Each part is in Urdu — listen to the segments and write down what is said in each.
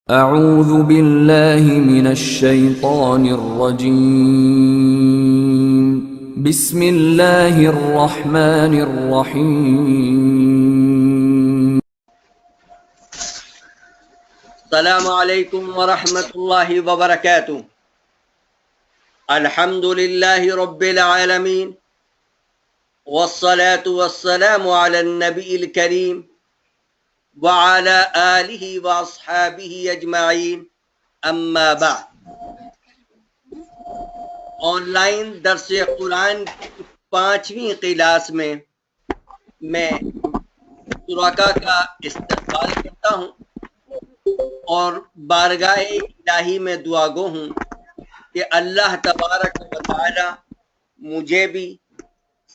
اعوذ باللہ من الشیطان الرجیم بسم اللہ الرحمن الرحیم السلام علیکم ورحمۃ اللہ وبرکاتہ۔ الحمد للہ رب العالمین والصلاة والسلام علی النبی الکریم وعلی آلہ واصحابہ اجمعین، اما بعد۔ آن لائن درس قرآن کی 5ویں کلاس میں شرکا کا استقبال کرتا ہوں اور بارگاہ الہی میں دعا گو ہوں کہ اللہ تبارک و تعالی مجھے بھی،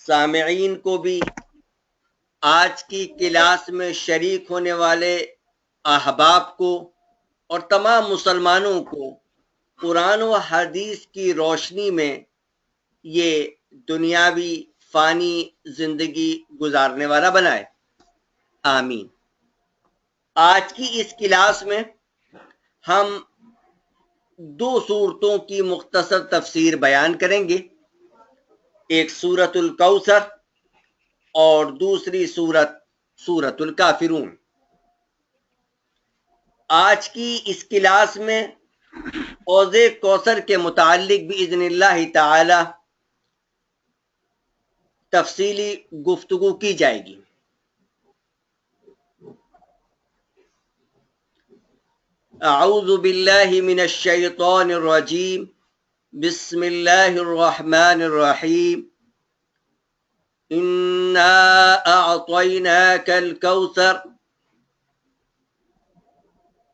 سامعین کو بھی، آج کی کلاس میں شریک ہونے والے احباب کو اور تمام مسلمانوں کو قرآن و حدیث کی روشنی میں یہ دنیاوی فانی زندگی گزارنے والا بنائے، آمین۔ آج کی اس کلاس میں ہم 2 سورتوں کی مختصر تفسیر بیان کریں گے، ایک سورۃ الکوثر اور دوسری سورۃ الکافرون۔ آج کی اس کلاس میں حوض کوثر کے متعلق باذن اللہ تعالی تفصیلی گفتگو کی جائے گی۔ اعوذ باللہ من الشیطان الرجیم، بسم اللہ الرحمن الرحیم۔ انا اعطیناک الکوثر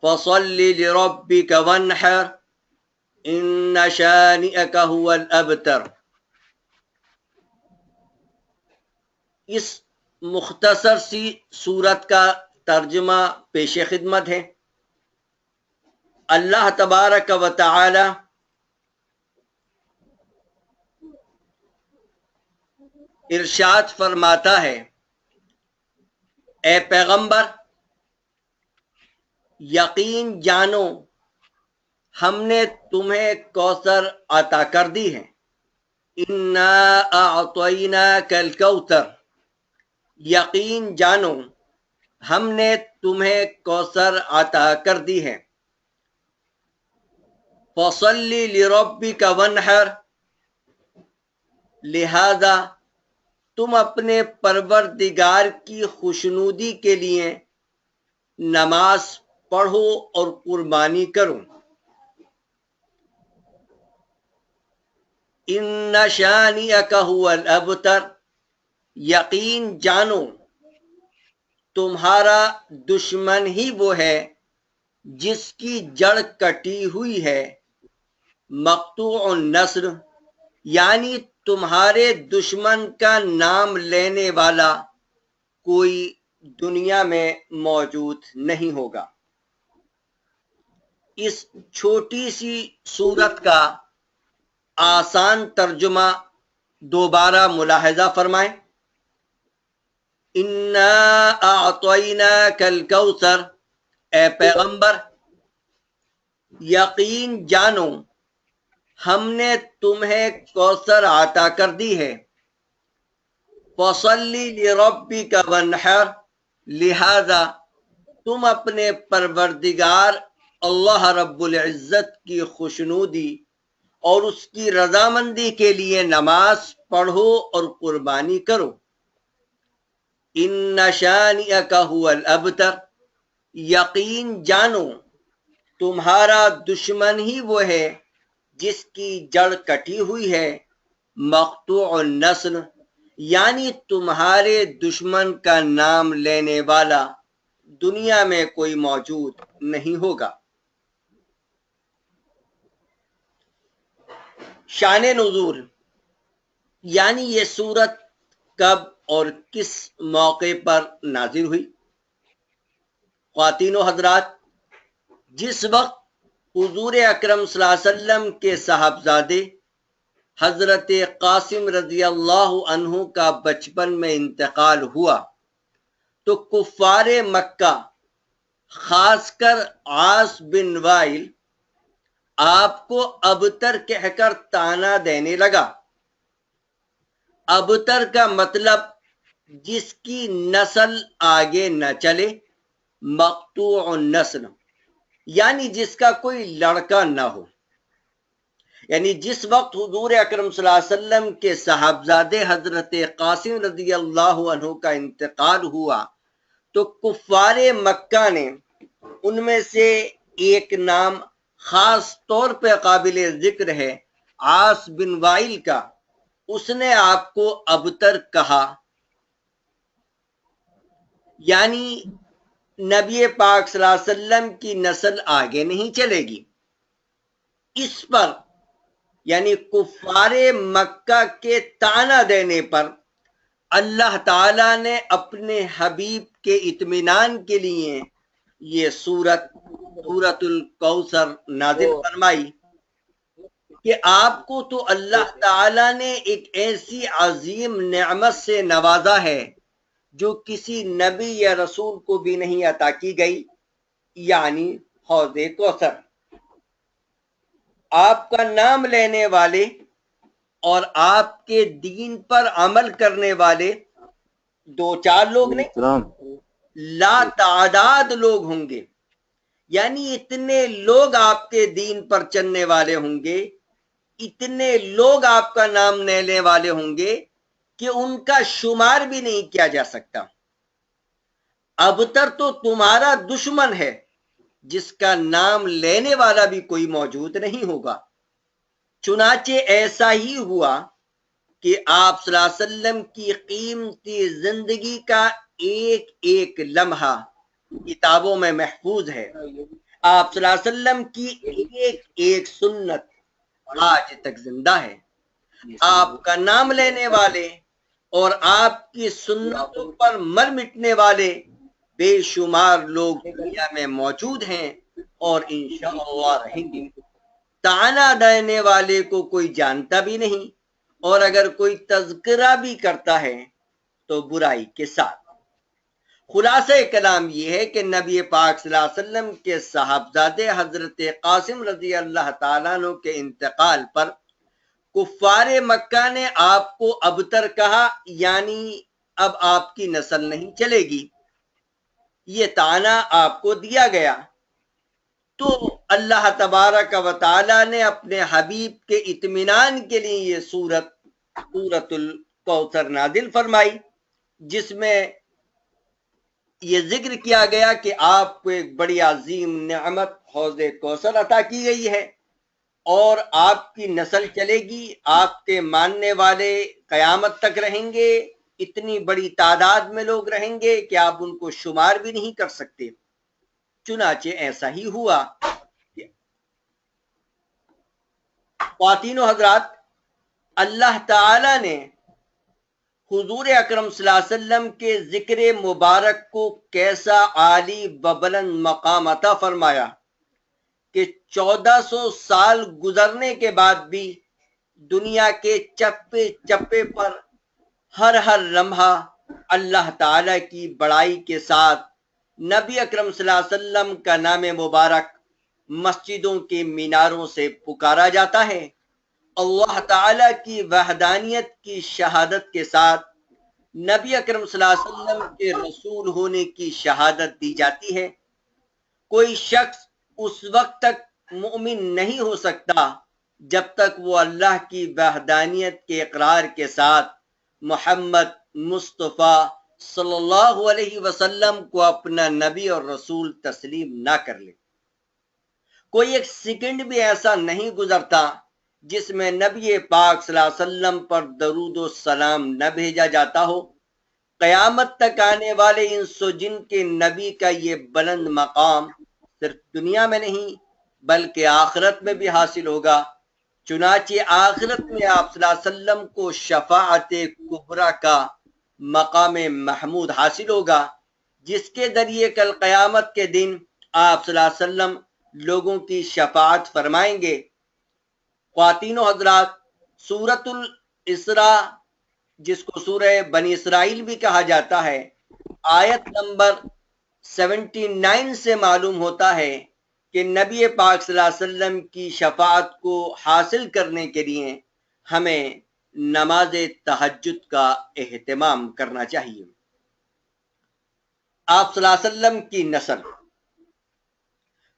فصل لربک وانحر ان شانئک هو الابتر۔ اس مختصر سی سورت کا ترجمہ پیش خدمت ہے۔ اللہ تبارک و تعالی ارشاد فرماتا ہے، اے پیغمبر یقین جانو ہم نے تمہیں کوثر عطا کر دی ہے۔ انا اعطیناک الکوثر، یقین جانو ہم نے تمہیں کوثر عطا کر دی ہے۔ فصل لربک وانحر، لہذا تم اپنے پروردگار کی خوشنودی کے لیے نماز پڑھو اور قربانی کرو۔ ان شانئک هو الابتر، یقین جانو تمہارا دشمن ہی وہ ہے جس کی جڑ کٹی ہوئی ہے، مقطوع النصر، یعنی تمہارے دشمن کا نام لینے والا کوئی دنیا میں موجود نہیں ہوگا۔ اس چھوٹی سی سورت کا آسان ترجمہ دوبارہ ملاحظہ فرمائیں۔ انا اعطیناک الکوثر، اے پیغمبر یقین جانو ہم نے تمہیں کوثر عطا کر دی ہے۔ فصل لربک وانحر، لہذا تم اپنے پروردگار اللہ رب العزت کی خوشنودی اور اس کی رضامندی کے لیے نماز پڑھو اور قربانی کرو۔ ان شانئک هو الابتر، یقین جانو تمہارا دشمن ہی وہ ہے جس کی جڑ کٹی ہوئی ہے، مقطوع النسل، یعنی تمہارے دشمن کا نام لینے والا دنیا میں کوئی موجود نہیں ہوگا۔ شان نزول، یعنی یہ سورت کب اور کس موقع پر نازل ہوئی۔ خواتین و حضرات، جس وقت حضور اکرم صلی اللہ علیہ وسلم کے صاحبزادے حضرت قاسم رضی اللہ عنہ کا بچپن میں انتقال ہوا تو کفار مکہ خاص کر عاص بن وائل آپ کو ابتر کہہ کر تانا دینے لگا۔ ابتر کا مطلب جس کی نسل آگے نہ چلے، مقطوع النسل، یعنی جس کا کوئی لڑکا نہ ہو۔ یعنی جس وقت حضور اکرم صلی اللہ علیہ وسلم کے صاحبزادے حضرت قاسم رضی اللہ عنہ کا انتقال ہوا تو کفار مکہ نے ان میں سے ایک نام خاص طور پہ قابل ذکر ہے، عاص بن وائل کا، اس نے آپ کو ابتر کہا، یعنی نبی پاک صلی اللہ علیہ وسلم کی نسل آگے نہیں چلے گی۔ اس پر یعنی کفار مکہ کے طعنہ دینے پر اللہ تعالی نے اپنے حبیب کے اطمینان کے لیے یہ سورت الکوثر نازل فرمائی کہ آپ کو تو اللہ تعالی نے ایک ایسی عظیم نعمت سے نوازا ہے جو کسی نبی یا رسول کو بھی نہیں عطا کی گئی، یعنی حوض کوثر۔ آپ کا نام لینے والے اور آپ کے دین پر عمل کرنے والے دو چار لوگ نہیں، لا تعداد لوگ ہوں گے، یعنی اتنے لوگ آپ کے دین پر چلنے والے ہوں گے، اتنے لوگ آپ کا نام لینے والے ہوں گے کہ ان کا شمار بھی نہیں کیا جا سکتا۔ ابتر تو تمہارا دشمن ہے جس کا نام لینے والا بھی کوئی موجود نہیں ہوگا۔ چنانچہ ایسا ہی ہوا کہ آپ صلی اللہ علیہ وسلم کی قیمتی زندگی کا ایک ایک لمحہ کتابوں میں محفوظ ہے۔ آپ صلی اللہ علیہ وسلم کی ایک ایک سنت آج تک زندہ ہے۔ آپ کا نام لینے والے اور آپ کی سنتوں پر مر مٹنے والے بے شمار لوگ دنیا میں موجود ہیں اور انشاءاللہ رہیں گے۔ طعنہ دینے والے کو کوئی جانتا بھی نہیں، اور اگر کوئی تذکرہ بھی کرتا ہے تو برائی کے ساتھ۔ خلاصہ کلام یہ ہے کہ نبی پاک صلی اللہ علیہ وسلم کے صاحبزادے حضرت قاسم رضی اللہ تعالیٰ عنہ کے انتقال پر کفار مکہ نے آپ کو ابتر کہا، یعنی اب آپ کی نسل نہیں چلے گی، یہ طعنہ آپ کو دیا گیا۔ تو اللہ تبارک و تعالی نے اپنے حبیب کے اطمینان کے لیے یہ سورت الکوثر نازل فرمائی، جس میں یہ ذکر کیا گیا کہ آپ کو ایک بڑی عظیم نعمت حوض کوثر عطا کی گئی ہے، اور آپ کی نسل چلے گی، آپ کے ماننے والے قیامت تک رہیں گے، اتنی بڑی تعداد میں لوگ رہیں گے کہ آپ ان کو شمار بھی نہیں کر سکتے۔ چنانچہ ایسا ہی ہوا۔ خواتین و حضرات، اللہ تعالی نے حضور اکرم صلی اللہ علیہ وسلم کے ذکر مبارک کو کیسا عالی ببلند مقام عطا فرمایا کہ 1400 سال گزرنے کے بعد بھی دنیا کے چپے چپے پر ہر لمحہ اللہ تعالی کی بڑائی کے ساتھ نبی اکرم صلی اللہ علیہ وسلم کا نام مبارک مسجدوں کے میناروں سے پکارا جاتا ہے۔ اللہ تعالی کی وحدانیت کی شہادت کے ساتھ نبی اکرم صلی اللہ علیہ وسلم کے رسول ہونے کی شہادت دی جاتی ہے۔ کوئی شخص اس وقت تک مومن نہیں ہو سکتا جب تک وہ اللہ کی وحدانیت کے اقرار کے ساتھ محمد مصطفیٰ صلی اللہ علیہ وسلم کو اپنا نبی اور رسول تسلیم نہ کر لے۔ کوئی ایک سیکنڈ بھی ایسا نہیں گزرتا جس میں نبی پاک صلی اللہ علیہ وسلم پر درود و سلام نہ بھیجا جاتا ہو۔ قیامت تک آنے والے انس و جن کے نبی کا یہ بلند مقام صرف دنیا میں نہیں بلکہ آخرت میں بھی حاصل ہوگا۔ چنانچہ آخرت میں آپ صلی اللہ علیہ وسلم کو شفاعت کبریٰ کا مقام محمود حاصل ہوگا، جس کے ذریعے کل قیامت کے دن آپ صلی اللہ علیہ وسلم لوگوں کی شفاعت فرمائیں گے۔ خواتین و حضرات، سورۃ الاسراء جس کو سورہ بنی اسرائیل بھی کہا جاتا ہے، آیت نمبر 79 سے معلوم ہوتا ہے کہ نبی پاک صلی اللہ علیہ وسلم کی شفاعت کو حاصل کرنے کے لیے ہمیں نماز تہجد کا اہتمام کرنا چاہیے۔ آپ صلی اللہ علیہ وسلم کی نسل،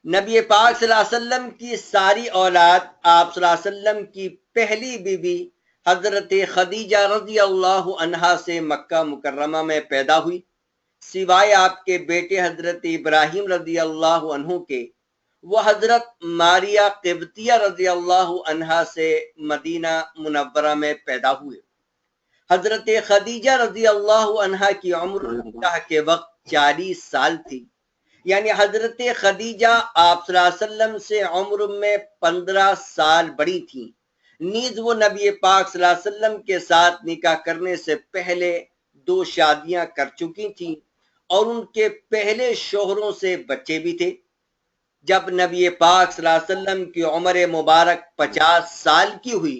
نبی پاک صلی اللہ علیہ وسلم کی ساری اولاد آپ صلی اللہ علیہ وسلم کی پہلی بیوی حضرت خدیجہ رضی اللہ عنہا سے مکہ مکرمہ میں پیدا ہوئی، سوائے آپ کے بیٹے حضرت ابراہیم رضی اللہ عنہ کے، وہ حضرت ماریہ قبطیہ رضی اللہ عنہا سے مدینہ منورہ میں پیدا ہوئے۔ حضرت خدیجہ رضی اللہ عنہا کی عمر نکاح کے وقت 40 سال تھی، یعنی حضرت خدیجہ آپ صلی اللہ علیہ وسلم سے عمر میں 15 سال بڑی تھیں۔ نیز وہ نبی پاک صلی اللہ علیہ وسلم کے ساتھ نکاح کرنے سے پہلے 2 شادیاں کر چکی تھیں اور ان کے پہلے شوہروں سے بچے بھی تھے۔ جب نبی پاک صلی اللہ علیہ وسلم کی عمر مبارک 50 سال کی ہوئی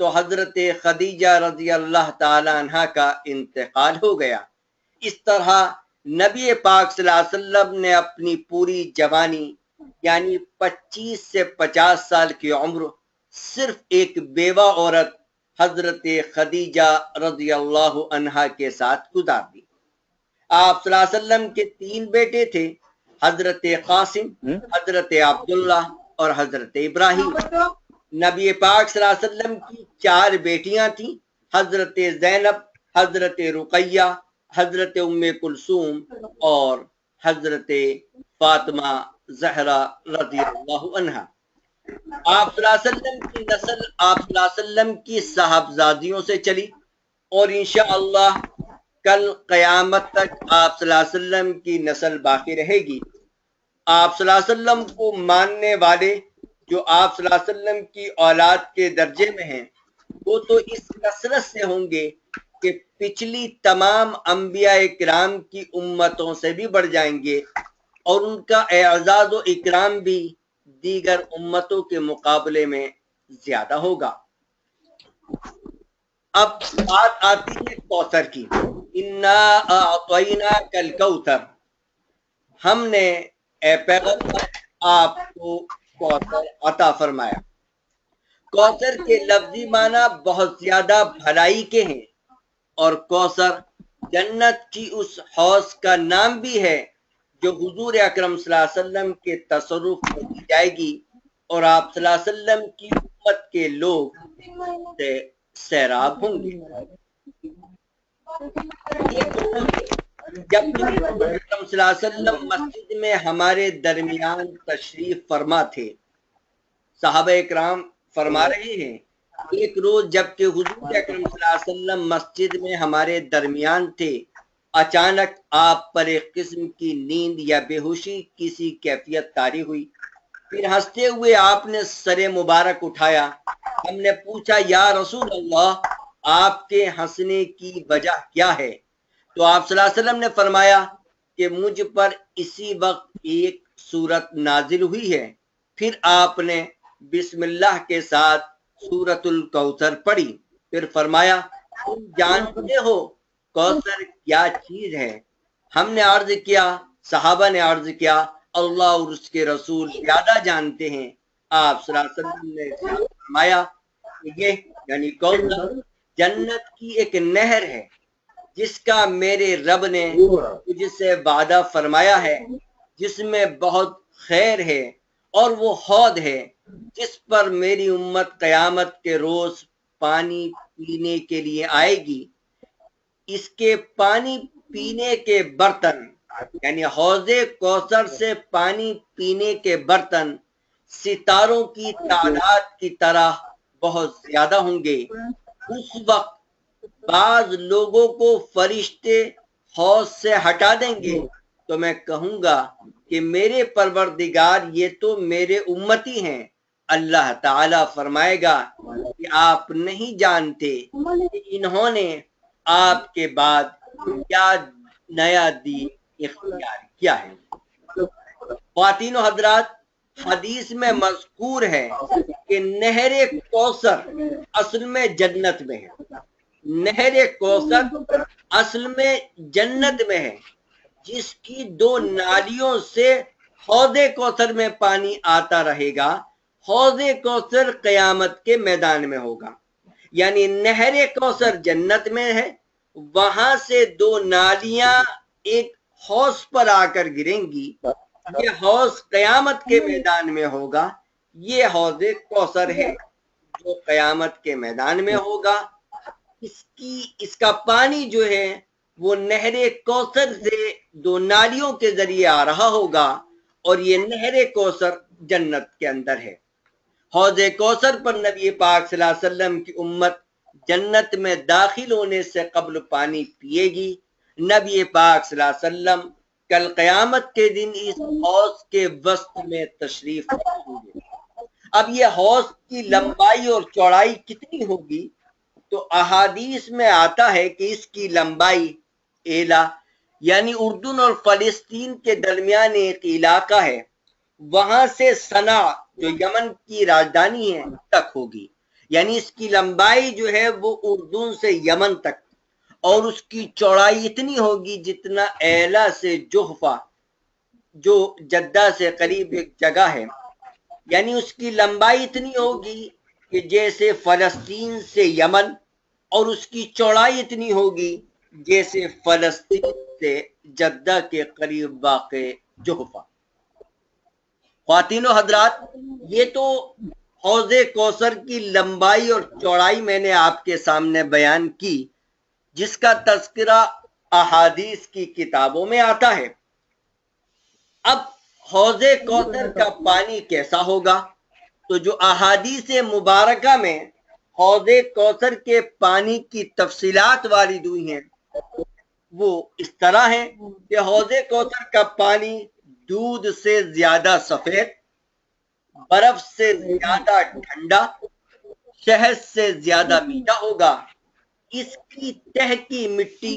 تو حضرت خدیجہ رضی اللہ تعالی عنہا کا انتقال ہو گیا۔ اس طرح نبی پاک صلی اللہ علیہ وسلم نے اپنی پوری جوانی یعنی 25 سے 50 سال کی عمر صرف ایک بیوہ عورت حضرت خدیجہ رضی اللہ عنہا کے ساتھ گزار دی۔ آپ صلی اللہ علیہ وسلم کے 3 بیٹے تھے، حضرت قاسم، حضرت عبداللہ اور حضرت ابراہیم۔ نبی پاک صلی اللہ علیہ وسلم کی 4 بیٹیاں تھیں، حضرت زینب، حضرت رقیہ، حضرت ام کلثوم اور حضرت فاطمہ زہرا رضی اللہ عنہا۔ آپ صلی اللہ علیہ وسلم کی نسل آپ صلی اللہ علیہ وسلم کی صاحبزادیوں سے چلی اور انشاءاللہ کل قیامت تک آپ صلی اللہ علیہ وسلم کی نسل باقی رہے گی۔ آپ صلی اللہ علیہ وسلم کو ماننے والے جو آپ صلی اللہ علیہ وسلم کی اولاد کے درجے میں ہیں وہ تو اس کثرت سے ہوں گے کہ پچھلی تمام انبیاء کرام کی امتوں سے بھی بڑھ جائیں گے اور ان کا اعزاز و اکرام بھی دیگر امتوں کے مقابلے میں زیادہ ہوگا۔ اب بات آتی ہے کوثر کی، انا اعطیناک الکوثر، ہم نے اے پیغمبر آپ کو کوثر عطا فرمایا۔ کوثر کے لفظی معنی بہت زیادہ بھلائی کے ہیں اور کوثر جنت کی اس حوض کا نام بھی ہے جو حضور اکرم صلی اللہ علیہ وسلم کے تصرف میں دی جائے گی اور آپ صلی اللہ علیہ وسلم کی امت کے لوگ سے سیراب ہوں گے۔ جب اکرم صلی اللہ علیہ وسلم مسجد میں ہمارے درمیان تشریف فرما تھے، صحابہ اکرام فرما رہے ہیں، ایک روز جب کہ حضور اکرم صلی اللہ علیہ وسلم مسجد میں ہمارے درمیان تھے، اچانک آپ پر ایک قسم کی نیند یا بے ہوشی کسی کیفیت طاری ہوئی۔ پھر ہنستے ہوئے آپ نے سر مبارک اٹھایا۔ ہم نے پوچھا یا رسول اللہ، آپ کے ہنسنے کی وجہ کیا ہے؟ تو آپ صلی اللہ علیہ وسلم نے فرمایا کہ مجھ پر اسی وقت ایک سورت نازل ہوئی ہے۔ پھر آپ نے بسم اللہ کے ساتھ سورت الکوثر پڑھی، پھر فرمایا تم جانتے ہو کوثر کیا چیز ہے؟ ہم نے عرض کیا، صحابہ نے عرض کیا اللہ اور اس کے رسول زیادہ جانتے ہیں۔ آپ صلی اللہ علیہ وسلم نے فرمایا کہ یہ یعنی کوثر جنت کی ایک نہر ہے جس کا میرے رب نے مجھ سے وعدہ فرمایا ہے، جس میں بہت خیر ہے، اور وہ حوض ہے جس پر میری امت قیامت کے روز پانی پینے کے لیے آئے گی۔ اس کے پانی پینے کے برتن یعنی حوض کوثر سے پانی پینے کے برتن ستاروں کی تعداد کی طرح بہت زیادہ ہوں گے۔ اس وقت بعض لوگوں کو فرشتے حوض سے ہٹا دیں گے تو میں کہوں گا کہ میرے پروردگار یہ تو میرے امتی ہیں۔ اللہ تعالی فرمائے گا کہ آپ نہیں جانتے کہ انہوں نے آپ کے بعد کیا نیا دین اختیار کیا ہے۔ خواتین و حضرات، حدیث میں مذکور ہے کہ نہر کوثر اصل میں جنت میں ہے۔ نہر کوثر اصل میں جنت میں ہے۔ جس کی 2 نالیوں سے حوض کوثر میں پانی آتا رہے گا۔ حوض کوثر قیامت کے میدان میں ہوگا، یعنی نہر کوثر جنت میں ہے، وہاں سے 2 نالیاں ایک حوض پر آ کر گریں گی، یہ حوض قیامت کے میدان میں ہوگا۔ یہ حوض کوثر ہے جو قیامت کے میدان میں ہوگا۔ اس کا پانی جو ہے وہ نہر کوثر سے 2 نالیوں کے ذریعے آ رہا ہوگا، اور یہ نہر کوثر جنت کے اندر ہے۔ حوض کوثر پر نبی پاک صلی اللہ علیہ وسلم کی امت جنت میں داخل ہونے سے قبل پانی پیے گی۔ نبی پاک صلی اللہ علیہ وسلم کل قیامت کے دن اس حوض کے وسط میں تشریف رکھیں گے۔ اب یہ حوض کی لمبائی اور چوڑائی کتنی ہوگی؟ تو احادیث میں آتا ہے کہ اس کی لمبائی ایلا، یعنی اردن اور فلسطین کے درمیان ایک علاقہ ہے، وہاں سے صنع جو یمن کی راجدھانی ہے تک ہوگی، یعنی اس کی لمبائی جو ہے وہ اردن سے یمن تک، اور اس کی چوڑائی اتنی ہوگی جتنا ایلا سے جوحفہ جو جدہ سے قریب ایک جگہ ہے، یعنی اس کی لمبائی اتنی ہوگی کہ جیسے فلسطین سے یمن، اور اس کی چوڑائی اتنی ہوگی جیسے فلسطین سے جدہ کے قریب واقع جوحفہ۔ خواتین و حضرات، یہ تو حوض کوثر کی لمبائی اور چوڑائی میں نے آپ کے سامنے بیان کی، جس کا تذکرہ احادیث کی کتابوں میں آتا ہے۔ اب حوض کوثر کا پانی کیسا ہوگا؟ تو جو احادیث مبارکہ میں حوض کوثر کے پانی کی تفصیلات وارد ہوئی ہیں وہ اس طرح ہے کہ حوض کوثر کا پانی دودھ سے زیادہ سفید، برف سے زیادہ ٹھنڈا، شہد سے زیادہ میٹھا ہوگا۔ اس کی تہ کی مٹی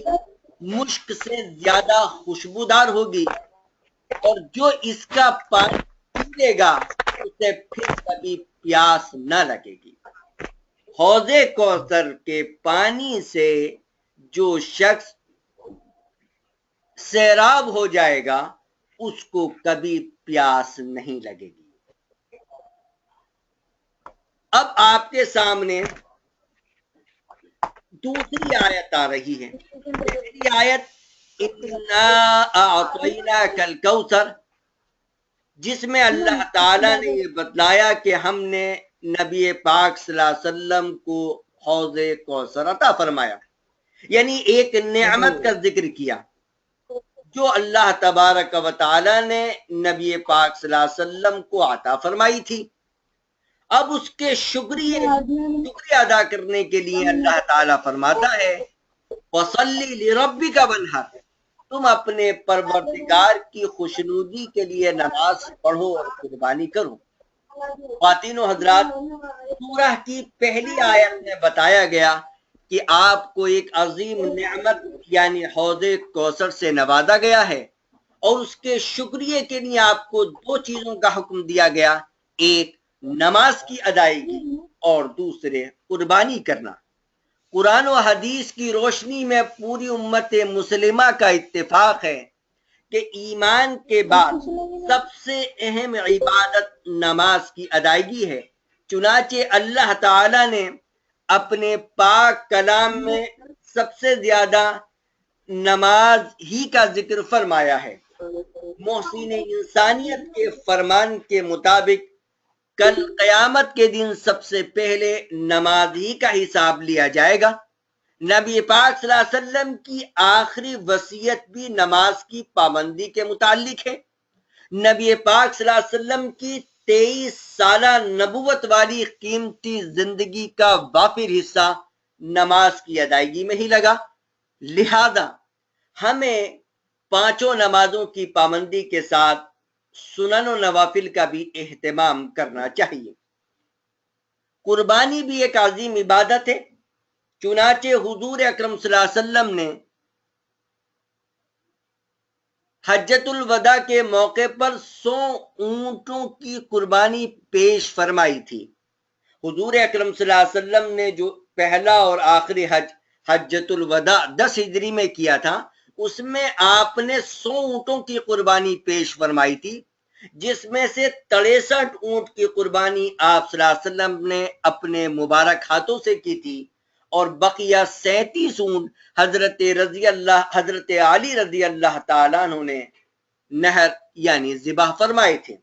مشک سے زیادہ خوشبودار ہوگی، اور جو اس کا پانی پی لے گا اسے پھر کبھی پیاس نہ لگے گی۔ حوض کوثر کے پانی سے جو شخص سیراب ہو جائے گا اس کو کبھی پیاس نہیں لگے گی۔ اب آپ کے سامنے دوسری آیت آ رہی ہے۔ پہلی آیت اِنَّا أَعْطَيْنَاكَ الْكَوْثَرَ، جس میں اللہ تعالیٰ نے یہ بتلایا کہ ہم نے نبی پاک صلی اللہ علیہ وسلم کو حوض کوثر عطا فرمایا، یعنی ایک نعمت کا ذکر کیا جو اللہ تبارک و تعالیٰ نے نبی پاک صلی اللہ علیہ وسلم کو عطا فرمائی تھی۔ اب اس کے شکریہ ادا کرنے کے لیے اللہ تعالیٰ فرماتا ہے وَصَلِّ لِرَبِّكَ وَانْحَرْ، تم اپنے پروردگار کی خوشنودی کے لیے نماز پڑھو اور قربانی کرو۔ خواتین و حضرات، سورہ کی پہلی آیت میں بتایا گیا کہ آپ کو ایک عظیم نعمت یعنی حوض کوثر سے نوازا گیا ہے، اور اس کے شکریہ کے لیے آپ کو 2 چیزوں کا حکم دیا گیا، ایک نماز کی ادائیگی اور دوسرے قربانی کرنا۔ قرآن و حدیث کی روشنی میں پوری امت مسلمہ کا اتفاق ہے کہ ایمان کے بعد سب سے اہم عبادت نماز کی ادائیگی ہے۔ چنانچہ اللہ تعالی نے اپنے پاک کلام میں سب سے زیادہ نماز ہی کا ذکر فرمایا ہے۔ محسن انسانیت کے فرمان کے مطابق کل قیامت کے دن سب سے پہلے نماز ہی کا حساب لیا جائے گا۔ نبی پاک صلی اللہ علیہ وسلم کی آخری وصیت بھی نماز کی پابندی کے متعلق ہے۔ نبی پاک صلی اللہ علیہ وسلم کی 23 سالہ نبوت والی قیمتی زندگی کا وافر حصہ نماز کی ادائیگی میں ہی لگا، لہذا ہمیں 5 نمازوں کی پابندی کے ساتھ سنن و نوافل کا بھی اہتمام کرنا چاہیے۔ قربانی بھی ایک عظیم عبادت ہے، چنانچہ حضور اکرم صلی اللہ علیہ وسلم نے حجۃ الوداع کے موقع پر 100 اونٹوں کی قربانی پیش فرمائی تھی۔ حضور اکرم صلی اللہ علیہ وسلم نے جو پہلا اور آخری حج حجۃ الوداع 10 ہجری میں کیا تھا، اس میں آپ نے 100 اونٹوں کی قربانی پیش فرمائی تھی، جس میں سے 63 اونٹ کی قربانی آپ صلی اللہ علیہ وسلم نے اپنے مبارک ہاتھوں سے کی تھی، اور بقیہ 37 اونٹ حضرت علی رضی اللہ تعالیٰ عنہ نے نہر یعنی ذبح فرمائے تھے۔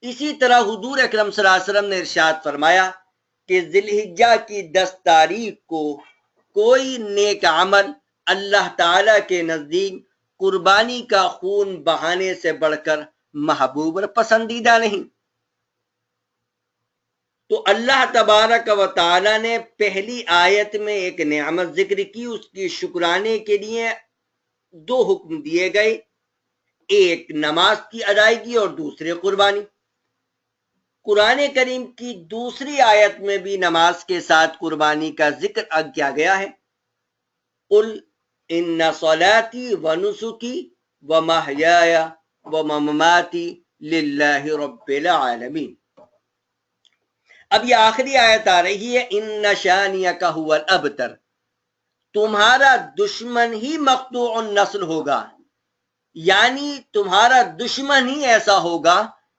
اسی طرح حضور اکرم صلی اللہ علیہ وسلم نے ارشاد فرمایا کہ ذی الحجہ کی 10 تاریخ کو کوئی نیک عمل اللہ تعالی کے نزدیک قربانی کا خون بہانے سے بڑھ کر محبوب اور پسندیدہ نہیں۔ تو اللہ تبارک و تعالی نے پہلی آیت میں ایک نعمت ذکر کی، اس کی شکرانے کے لیے 2 حکم دیے گئے، ایک نماز کی ادائیگی اور دوسرے قربانی۔ قرآن کریم کی دوسری آیت میں بھی نماز کے ساتھ قربانی کا ذکر کیا گیا ہے۔ قل ان صلاتی و نسکی و محیای و مماتی للہ رب العالمین۔ اب یہ آخری آیت آ رہی ہے، ان شانیک هو الابتر، تمہارا دشمن ہی مقطوع النسل ہوگا، یعنی تمہارا دشمن ہی ایسا ہوگا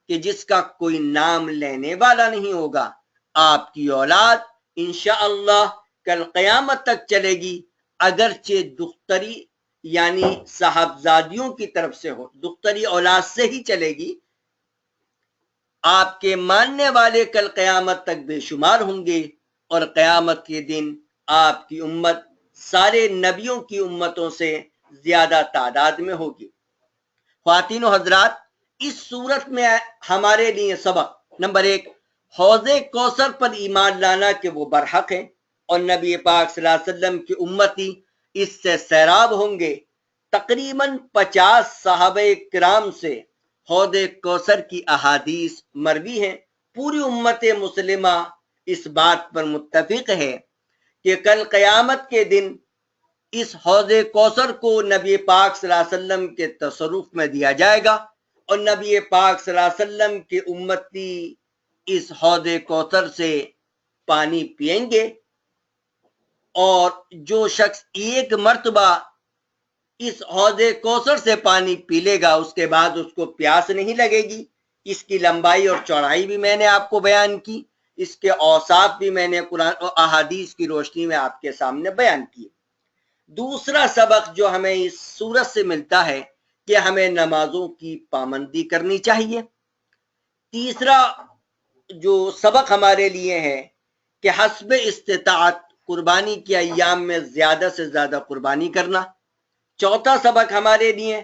کہ جس کا کوئی نام لینے والا نہیں ہوگا۔ آپ کی اولاد انشاءاللہ کل قیامت تک چلے گی، اگرچہ دختری یعنی صاحبزادیوں کی طرف سے ہو، دختری اولاد سے ہی چلے گی۔ آپ کے ماننے والے کل قیامت تک بے شمار ہوں گے، اور قیامت کے دن آپ کی امت سارے نبیوں کی امتوں سے زیادہ تعداد میں ہوگی۔ خواتین و حضرات، اس صورت میں ہمارے لیے سبق نمبر 1، حوض کوثر پر ایمان لانا کہ وہ برحق ہیں، اور نبی پاک صلی اللہ علیہ وسلم کی امتی اس سے سیراب ہوں گے۔ تقریباً 50 صحابہ کرام سے حوض کوثر کی احادیث مروی ہیں۔ پوری امت مسلمہ اس بات پر متفق ہے کہ کل قیامت کے دن اس حوض کوثر کو نبی پاک صلی اللہ علیہ وسلم کے تصرف میں دیا جائے گا، اور نبی پاک صلی اللہ علیہ وسلم کے امتی اس حوض کوثر سے پانی پئیں گے، اور جو شخص ایک مرتبہ اس حوض کوثر سے پانی پی لے گا، اس کے بعد اس کو پیاس نہیں لگے گی۔ اس کی لمبائی اور چوڑائی بھی میں نے آپ کو بیان کی، اس کے اوصاف بھی میں نے قرآن اور احادیث کی روشنی میں آپ کے سامنے بیان کی۔ دوسرا سبق جو ہمیں اس سورت سے ملتا ہے کہ ہمیں نمازوں کی پابندی کرنی چاہیے۔ تیسرا جو سبق ہمارے لیے ہے کہ حسب استطاعت قربانی کے ایام میں زیادہ سے زیادہ قربانی کرنا۔ چوتھا سبق ہمارے لیے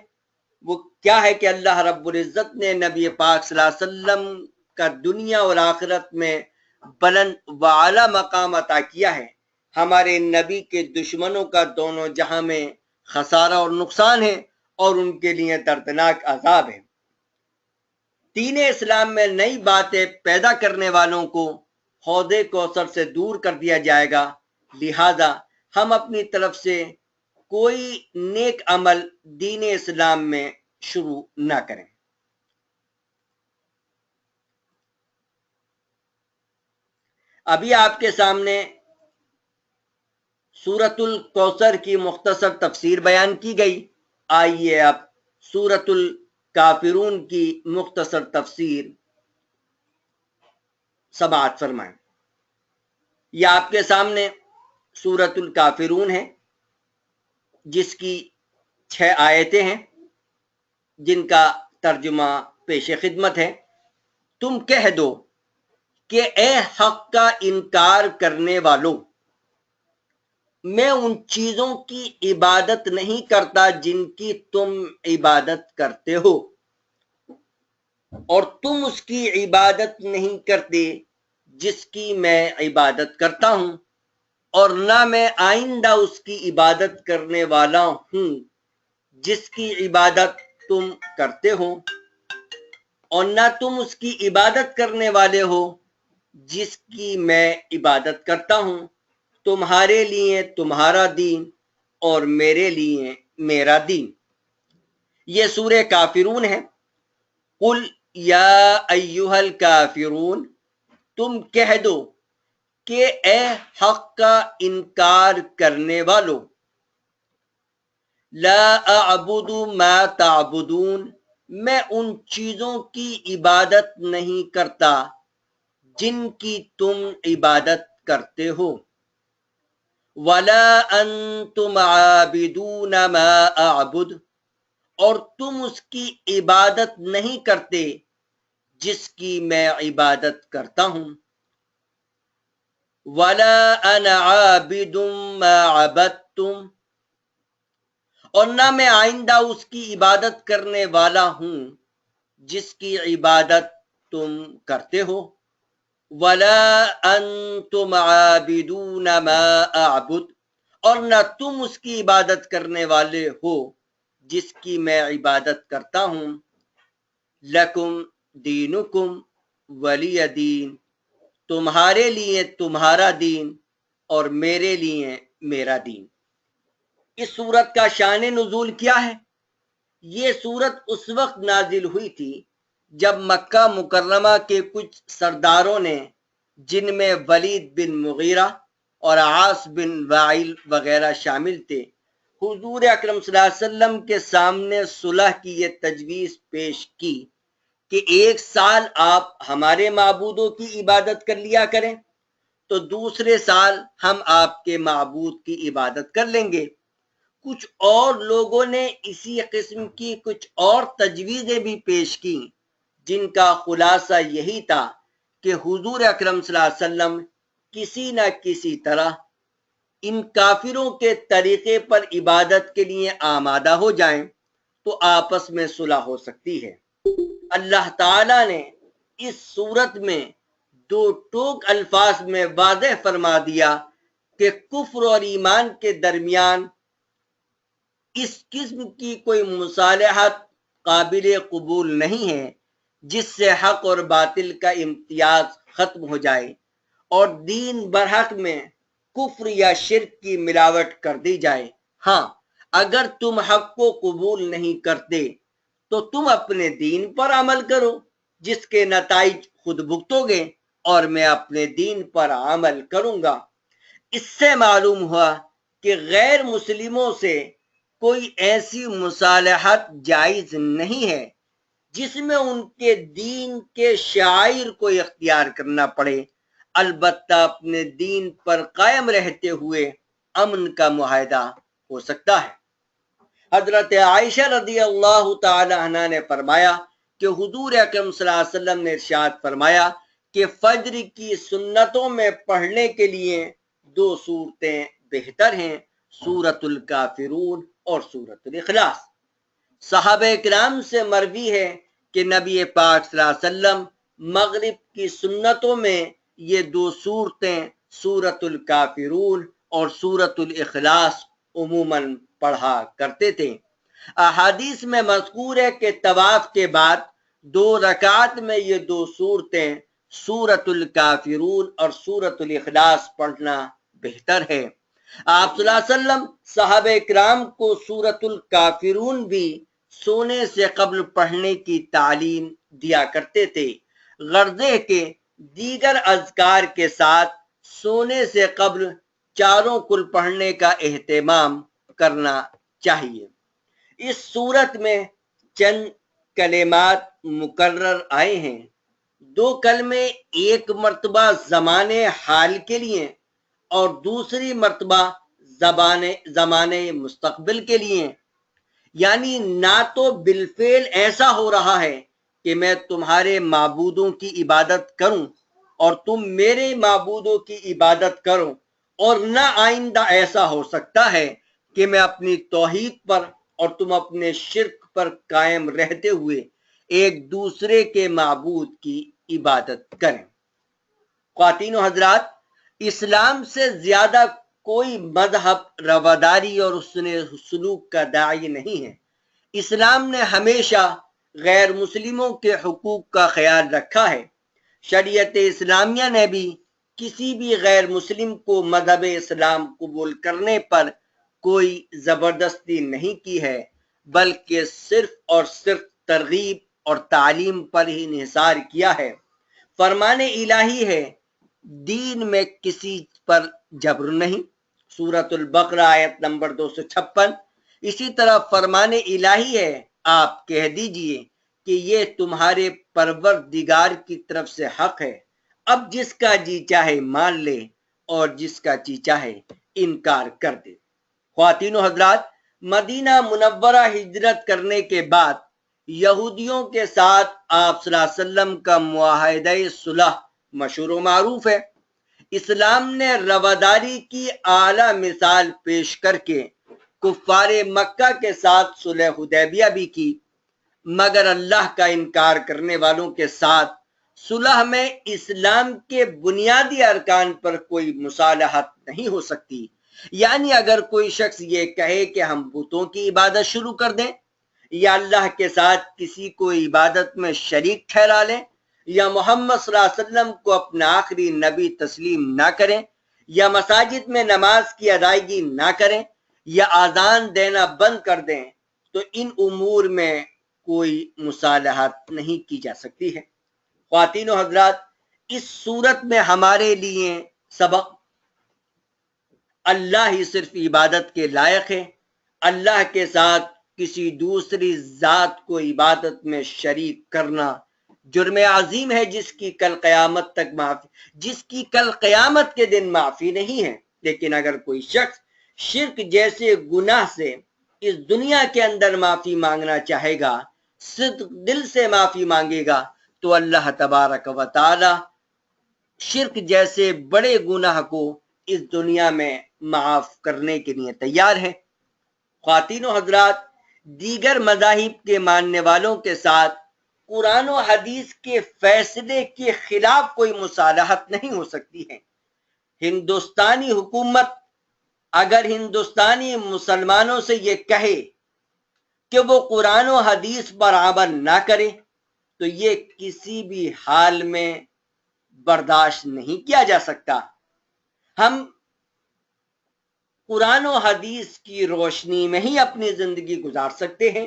وہ کیا ہے کہ اللہ رب العزت نے نبی پاک صلی اللہ علیہ وسلم کا دنیا اور آخرت میں بلند و اعلیٰ مقام عطا کیا ہے۔ ہمارے نبی کے دشمنوں کا دونوں جہاں میں خسارہ اور نقصان ہے، اور ان کے لیے دردناک عذاب ہے۔ دین اسلام میں نئی باتیں پیدا کرنے والوں کو حوض کوثر سے دور کر دیا جائے گا، لہذا ہم اپنی طرف سے کوئی نیک عمل دین اسلام میں شروع نہ کریں۔ ابھی آپ کے سامنے سورۃ الکوثر کی مختصر تفسیر بیان کی گئی، آئیے اب سورۃ الکافرون کی مختصر تفسیر سماعت فرمائیں۔ یہ آپ کے سامنے سورۃ الکافرون ہے، جس کی 6 آیتیں ہیں، جن کا ترجمہ پیش خدمت ہے۔ تم کہہ دو کہ اے حق کا انکار کرنے والوں، میں ان چیزوں کی عبادت نہیں کرتا جن کی تم عبادت کرتے ہو، اور تم اس کی عبادت نہیں کرتے جس کی میں عبادت کرتا ہوں، اور نہ میں آئندہ اس کی عبادت کرنے والا ہوں جس کی عبادت تم کرتے ہو، اور نہ تم اس کی عبادت کرنے والے ہو جس کی میں عبادت کرتا ہوں۔ تمہارے لیے تمہارا دین اور میرے لیے میرا دین۔ یہ سورہ کافرون ہے۔ قل یا ایھا الکافرون، تم کہہ دو کہ اے حق کا انکار کرنے والو، لا اعبد ما تعبدون، میں ان چیزوں کی عبادت نہیں کرتا جن کی تم عبادت کرتے ہو، ولا انتم عابدون ما اعبد، اور تم اس کی عبادت نہیں کرتے جس کی میں عبادت کرتا ہوں، ولا انا عابد ما عبدتم، اور نہ میں آئندہ اس کی عبادت کرنے والا ہوں جس کی عبادت تم کرتے ہو، ولا انتم عابدون ما اعبد، اور نہ تم اس کی عبادت کرنے والے ہو جس کی میں عبادت کرتا ہوں، لکم دینکم ولی دین، تمہارے لیے تمہارا دین اور میرے لیے میرا دین۔ اس سورت کا شان نزول کیا ہے؟ یہ سورت اس وقت نازل ہوئی تھی جب مکہ مکرمہ کے کچھ سرداروں نے، جن میں ولید بن مغیرہ اور عاص بن وائل وغیرہ شامل تھے، حضور اکرم صلی اللہ علیہ وسلم کے سامنے صلح کی یہ تجویز پیش کی کہ 1 سال آپ ہمارے معبودوں کی عبادت کر لیا کریں تو دوسرے سال ہم آپ کے معبود کی عبادت کر لیں گے۔ کچھ اور لوگوں نے اسی قسم کی کچھ اور تجویزیں بھی پیش کی، جن کا خلاصہ یہی تھا کہ حضور اکرم صلی اللہ علیہ وسلم کسی نہ کسی طرح ان کافروں کے طریقے پر عبادت کے لیے آمادہ ہو جائیں تو آپس میں صلح ہو سکتی ہے۔ اللہ تعالیٰ نے اس صورت میں 2 ٹوک الفاظ میں واضح فرما دیا کہ کفر اور ایمان کے درمیان اس قسم کی کوئی مصالحت قابل قبول نہیں ہے جس سے حق اور باطل کا امتیاز ختم ہو جائے اور دین برحق میں کفر یا شرک کی ملاوٹ کر دی جائے۔ ہاں، اگر تم حق کو قبول نہیں کرتے تو تم اپنے دین پر عمل کرو جس کے نتائج خود بھگتو گے، اور میں اپنے دین پر عمل کروں گا۔ اس سے معلوم ہوا کہ غیر مسلموں سے کوئی ایسی مصالحت جائز نہیں ہے جس میں ان کے دین کے شعائر کو اختیار کرنا پڑے، البتہ اپنے دین پر قائم رہتے ہوئے امن کا معاہدہ ہو سکتا ہے۔ حضرت عائشہ رضی اللہ تعالی عنہ نے فرمایا کہ حضور اکرم صلی اللہ علیہ وسلم نے ارشاد فرمایا کہ فجر کی سنتوں میں پڑھنے کے لیے 2 صورتیں بہتر ہیں، سورۃ الکافرون اور سورۃ الاخلاص۔ صحابہ کرام سے مروی ہے کہ نبی پاک صلی اللہ علیہ وسلم مغرب کی سنتوں میں یہ 2 صورتیں سورۃ الکافرون اور سورۃ الاخلاص عموماً پڑھا کرتے تھے۔ احادیث میں مذکور ہے کہ طواف کے بعد 2 رکعت میں یہ 2 صورتیں سورۃ الکافرون اور سورۃ الاخلاص پڑھنا بہتر ہے۔ آپ صلی اللہ علیہ وسلم صحابہ کرام کو سورۃ الکافرون بھی سونے سے قبل پڑھنے کی تعلیم دیا کرتے تھے، غرض ہے کہ دیگر اذکار کے ساتھ سونے سے قبل چاروں کل پڑھنے کا اہتمام کرنا چاہیے۔ اس صورت میں چند کلمات مکرر آئے ہیں۔ 2 کلمے ایک مرتبہ زمانے حال کے لیے اور دوسری مرتبہ زمانے مستقبل کے لیے، یعنی نہ تو بالفعل ایسا ہو رہا ہے کہ میں تمہارے معبودوں کی عبادت کروں اور تم میرے معبودوں کی عبادت کرو، اور نہ آئندہ ایسا ہو سکتا ہے کہ میں اپنی توحید پر اور تم اپنے شرک پر قائم رہتے ہوئے ایک دوسرے کے معبود کی عبادت کریں۔ خواتین و حضرات، اسلام سے زیادہ کوئی مذہب رواداری اور حسن سلوک کا داعی نہیں ہے۔ اسلام نے ہمیشہ غیر مسلموں کے حقوق کا خیال رکھا ہے۔ شریعت اسلامیہ نے بھی کسی بھی غیر مسلم کو مذہب اسلام قبول کرنے پر کوئی زبردستی نہیں کی ہے، بلکہ صرف اور صرف ترغیب اور تعلیم پر ہی انحصار کیا ہے۔ فرمان الہی ہے، دین میں کسی پر جبر نہیں، سورۃ البقرہ آیت نمبر 256۔ اسی طرح فرمان الہی ہے، آپ کہہ دیجئے کہ یہ تمہارے پروردگار کی طرف سے حق ہے، اب جس کا جی چاہے مان لے اور جس کا جی چاہے انکار کر دے۔ خواتین و حضرات، مدینہ منورہ ہجرت کرنے کے بعد یہودیوں کے ساتھ آپ صلی اللہ علیہ وسلم کا معاہدہ صلح مشہور و معروف ہے۔ اسلام نے رواداری کی اعلیٰ مثال پیش کر کے کفار مکہ کے ساتھ صلح حدیبیہ بھی کی، مگر اللہ کا انکار کرنے والوں کے ساتھ صلح میں اسلام کے بنیادی ارکان پر کوئی مصالحت نہیں ہو سکتی۔ یعنی اگر کوئی شخص یہ کہے کہ ہم بتوں کی عبادت شروع کر دیں، یا اللہ کے ساتھ کسی کو عبادت میں شریک ٹھہرا لیں، یا محمد صلی اللہ علیہ وسلم کو اپنا آخری نبی تسلیم نہ کریں، یا مساجد میں نماز کی ادائیگی نہ کریں، یا اذان دینا بند کر دیں، تو ان امور میں کوئی مصالحت نہیں کی جا سکتی ہے۔ خواتین و حضرات، اس صورت میں ہمارے لیے سبق، اللہ ہی صرف عبادت کے لائق ہے، اللہ کے ساتھ کسی دوسری ذات کو عبادت میں شریک کرنا جرم عظیم ہے، جس کی کل قیامت کے دن معافی نہیں ہے۔ لیکن اگر کوئی شخص شرک جیسے گناہ سے اس دنیا کے اندر معافی مانگنا چاہے گا، صدق دل سے معافی مانگے گا، تو اللہ تبارک و تعالی شرک جیسے بڑے گناہ کو اس دنیا میں معاف کرنے کے لیے تیار ہے۔ خواتین و حضرات، دیگر مذاہب کے ماننے والوں کے ساتھ قرآن و حدیث کے فیصلے کے خلاف کوئی مصالحت نہیں ہو سکتی ہے۔ ہندوستانی حکومت اگر ہندوستانی مسلمانوں سے یہ کہے کہ وہ قرآن و حدیث پر عمل نہ کرے، تو یہ کسی بھی حال میں برداشت نہیں کیا جا سکتا۔ ہم قرآن و حدیث کی روشنی میں ہی اپنی زندگی گزار سکتے ہیں۔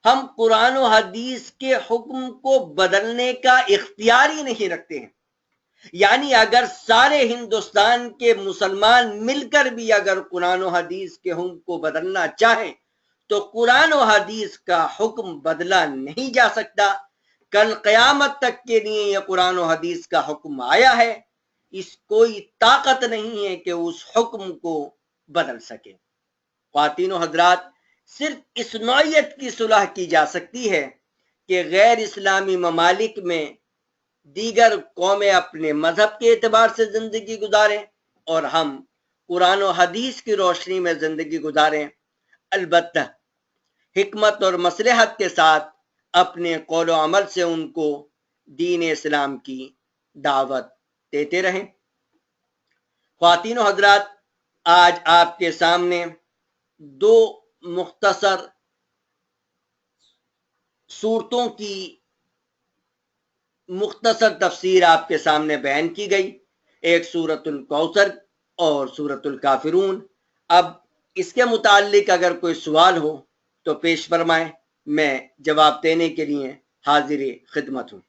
ہم قرآن و حدیث کے حکم کو بدلنے کا اختیار ہی نہیں رکھتے ہیں۔ یعنی اگر سارے ہندوستان کے مسلمان مل کر بھی اگر قرآن و حدیث کے حکم کو بدلنا چاہیں، تو قرآن و حدیث کا حکم بدلا نہیں جا سکتا۔ کل قیامت تک کے لیے یہ قرآن و حدیث کا حکم آیا ہے، اس کوئی طاقت نہیں ہے کہ اس حکم کو بدل سکے۔ خواتین و حضرات، صرف اس نوعیت کی صلح کی جا سکتی ہے کہ غیر اسلامی ممالک میں دیگر قومیں اپنے مذہب کے اعتبار سے زندگی گزاریں اور ہم قرآن و حدیث کی روشنی میں زندگی گزاریں، البتہ حکمت اور مصلحت کے ساتھ اپنے قول و عمل سے ان کو دین اسلام کی دعوت دیتے رہیں۔ خواتین و حضرات، آج آپ کے سامنے دو مختصر صورتوں کی مختصر تفسیر آپ کے سامنے بیان کی گئی، ایک سورۃ الکوثر اور سورۃ الکافرون۔ اب اس کے متعلق اگر کوئی سوال ہو تو پیش فرمائیں، میں جواب دینے کے لیے حاضر خدمت ہوں۔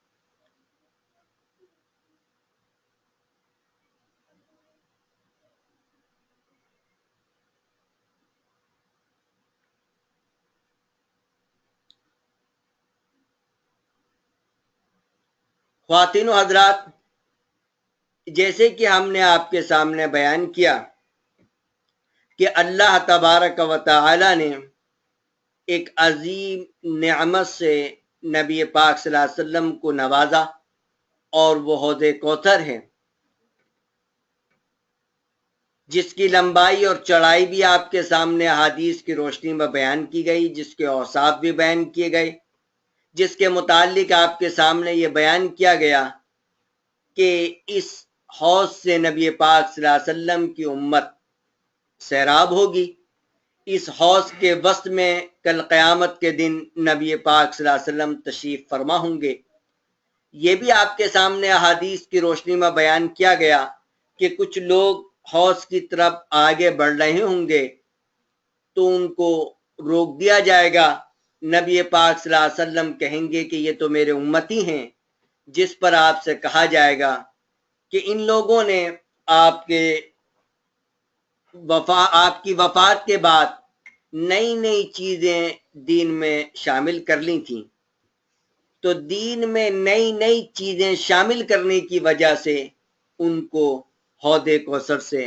خواتین و حضرات، جیسے کہ ہم نے آپ کے سامنے بیان کیا کہ اللہ تبارک و تعالی نے ایک عظیم نعمت سے نبی پاک صلی اللہ علیہ وسلم کو نوازا، اور وہ حوض کوثر ہے، جس کی لمبائی اور چڑھائی بھی آپ کے سامنے احادیث کی روشنی میں بیان کی گئی، جس کے اوصاف بھی بیان کیے گئے، جس کے متعلق آپ کے سامنے یہ بیان کیا گیا کہ اس حوض سے نبی پاک صلی اللہ علیہ وسلم کی امت سیراب ہوگی، اس حوض کے وسط میں کل قیامت کے دن نبی پاک صلی اللہ علیہ وسلم تشریف فرما ہوں گے۔ یہ بھی آپ کے سامنے احادیث کی روشنی میں بیان کیا گیا کہ کچھ لوگ حوض کی طرف آگے بڑھ رہے ہوں گے تو ان کو روک دیا جائے گا۔ نبی پاک صلی اللہ علیہ وسلم کہیں گے کہ یہ تو میرے امتی ہیں، جس پر آپ سے کہا جائے گا کہ ان لوگوں نے آپ کی وفات کے بعد نئی نئی چیزیں دین میں شامل کر لی تھیں، تو دین میں نئی نئی چیزیں شامل کرنے کی وجہ سے ان کو حوض کوثر سے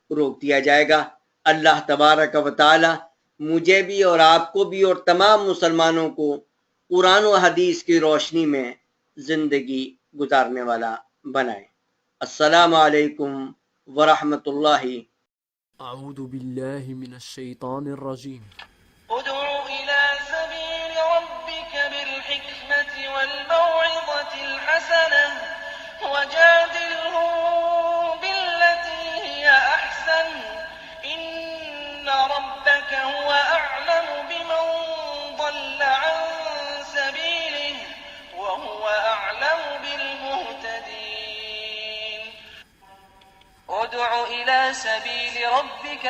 روک دیا جائے گا۔ اللہ تبارک و تعالی مجھے بھی اور آپ کو بھی اور تمام مسلمانوں کو قرآن و حدیث کی روشنی میں زندگی گزارنے والا بنائے۔ السلام علیکم ورحمۃ اللہ۔ اعوذ باللہ من الشیطان الرجیم۔ ادع إلى سبيل ربك بالحكمة والموعظة الحسنة وجادلهم بالتي هي أحسن إن ربك هو أعلم بمن ضل عن سبيله وهو أعلم بالمهتدين ادع إلى سبيل ربك